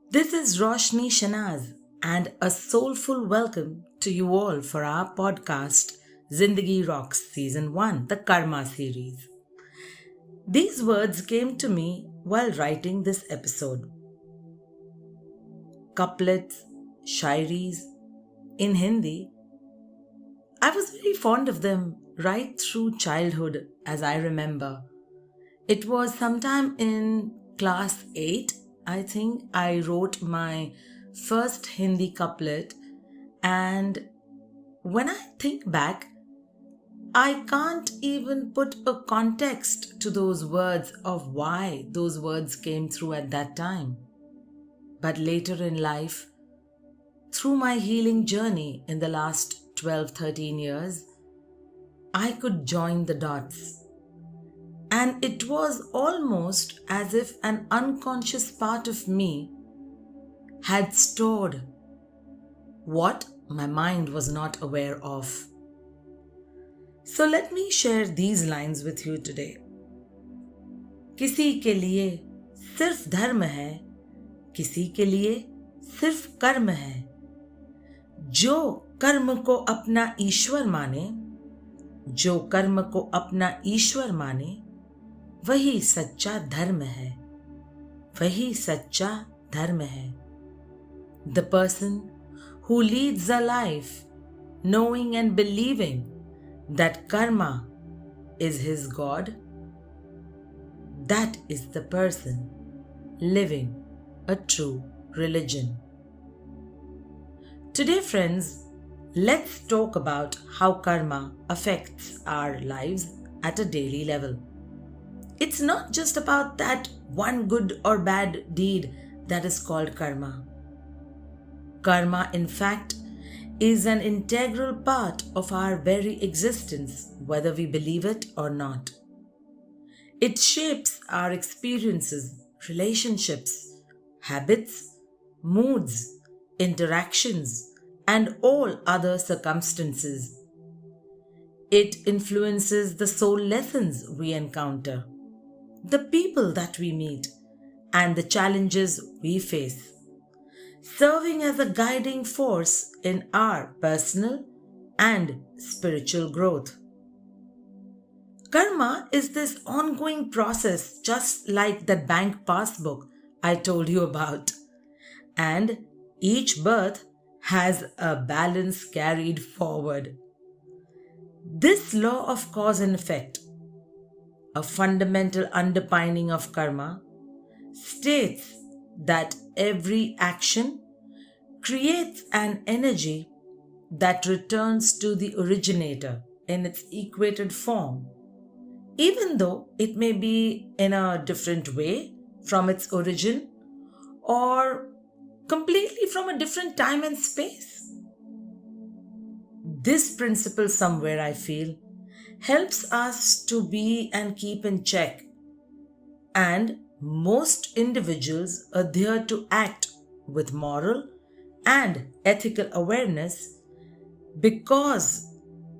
This is Roshani Shenazz and a soulful welcome to you all for our podcast ZINDAGI ROCKS Season 1, the Karma series. These words came to me while writing this episode. Couplets, shairis, in Hindi. I was very fond of them right through childhood as I remember. It was sometime in class 8, I think, I wrote my first Hindi couplet, and when I think back, I can't even put a context to those words of why those words came through at that time. But later in life, through my healing journey in the last 12-13 years, I could join the dots. And it was almost as if an unconscious part of me had stored what my mind was not aware of. So let me share these lines with you today. किसी के लिए सिर्फ धर्म है, किसी के लिए सिर्फ कर्म है। जो कर्म को अपना ईश्वर माने, जो कर्म को अपना ईश्वर माने, वही सच्चा धर्म है, वही सच्चा धर्म है। The person who leads a life knowing and believing that karma is his God, that is the person living a true religion. Today, friends, let's talk about how karma affects our lives at a daily level. It's not just about that one good or bad deed that is called karma. Karma, in fact, is an integral part of our very existence, whether we believe it or not. It shapes our experiences, relationships, habits, moods, interactions, and all other circumstances. It influences the soul lessons we encounter, the people that we meet, and the challenges we face, serving as a guiding force in our personal and spiritual growth. Karma is this ongoing process, just like that bank passbook I told you about, and each birth has a balance carried forward. This law of cause and effect, a fundamental underpinning of karma, states that every action creates an energy that returns to the originator in its equated form, even though it may be in a different way from its origin or completely from a different time and space. This principle, somewhere I feel, helps us to be and keep in check, and most individuals adhere to act with moral and ethical awareness because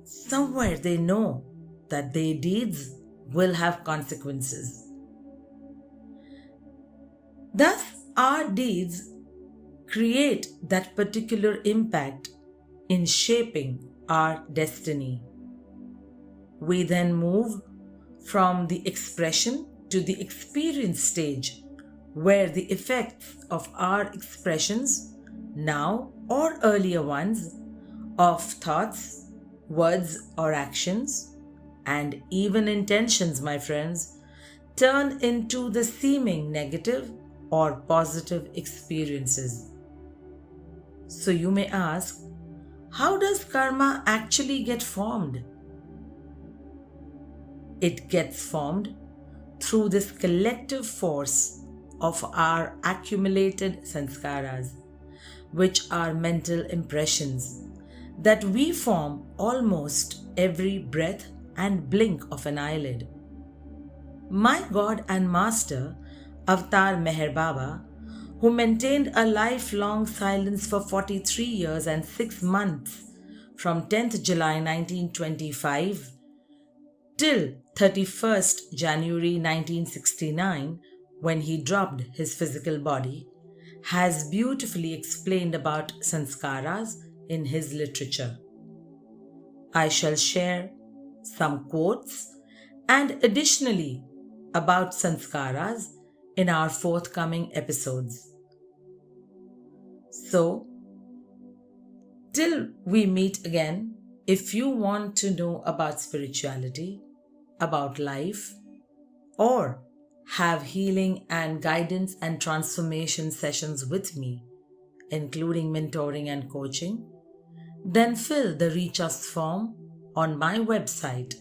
somewhere they know that their deeds will have consequences. Thus, our deeds create that particular impact in shaping our destiny. We then move from the expression to the experience stage, where the effects of our expressions, now or earlier ones, of thoughts, words or actions, and even intentions, my friends, turn into the seeming negative or positive experiences. So you may ask, how does karma actually get formed? It gets formed through this collective force of our accumulated sanskaras, which are mental impressions that we form almost every breath and blink of an eyelid. My God and Master, Avatar Meher Baba, who maintained a lifelong silence for 43 years and 6 months from 10th July 1925 till 31st January 1969, when he dropped his physical body, has beautifully explained about Sanskaras in his literature. I shall share some quotes and additionally about Sanskaras in our forthcoming episodes. So, till we meet again, if you want to know about spirituality, about life, or have healing and guidance and transformation sessions with me, including mentoring and coaching, then fill the Reach Us form on my website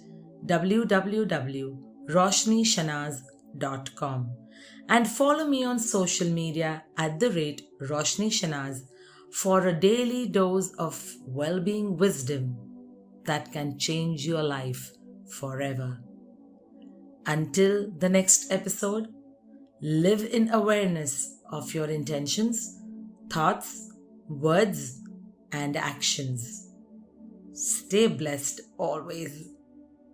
www.roshanishenazz.com and follow me on social media at @Roshani Shenazz for a daily dose of well-being wisdom that can change your life forever. Until the next episode, live in awareness of your intentions, thoughts, words, and actions. Stay blessed always.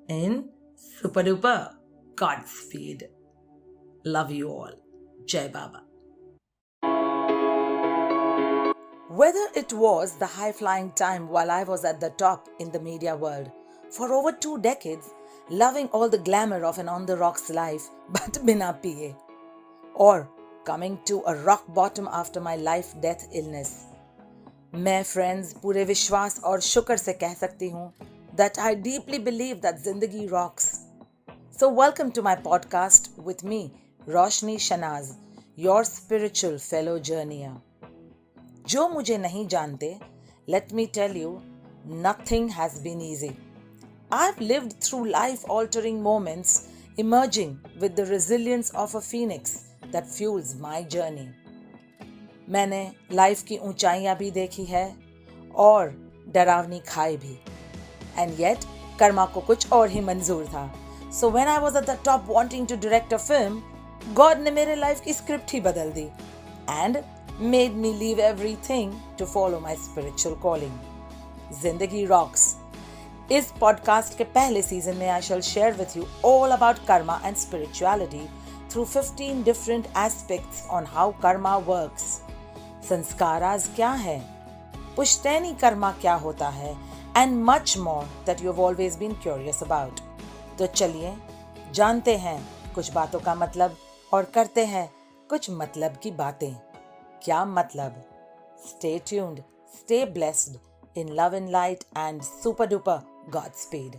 In super duper Godspeed. Love you all. Jai Baba. Whether it was the high-flying time while I was at the top in the media world, for over 2 decades, loving all the glamour of an on-the-rocks life but bina piye, or coming to a rock bottom after my life-death illness, मैं friends पूरे विश्वास और शुक्र से कह सकती हूँ that I deeply believe that Zindagi rocks. So welcome to my podcast with me, Roshani Shenazz, your spiritual fellow journeyer. जो मुझे नहीं जानते, let me tell you, nothing has been easy. I've lived through life-altering moments, emerging with the resilience of a phoenix that fuels my journey. मैंने life की ऊंचाइयां भी देखी है और डरावनी खाई भी, एंड येट कर्मा को कुछ और ही मंजूर था. So when I was at the top wanting to direct a film, god ने मेरे लाइफ की स्क्रिप्ट ही बदल दी and made me leave everything to follow my spiritual calling. Zindagi rocks. इस पॉडकास्ट के पहले सीजन में I shall share with you all about karma and spirituality through 15 different aspects on how karma works. संस्कारास क्या है, पुश्तैनी कर्मा क्या होता है, and much more that you've always been curious about. तो चलिए जानते हैं कुछ बातों का मतलब और करते हैं कुछ मतलब की बातें. क्या मतलब? Stay tuned, stay blessed in love and light and super duper Godspeed.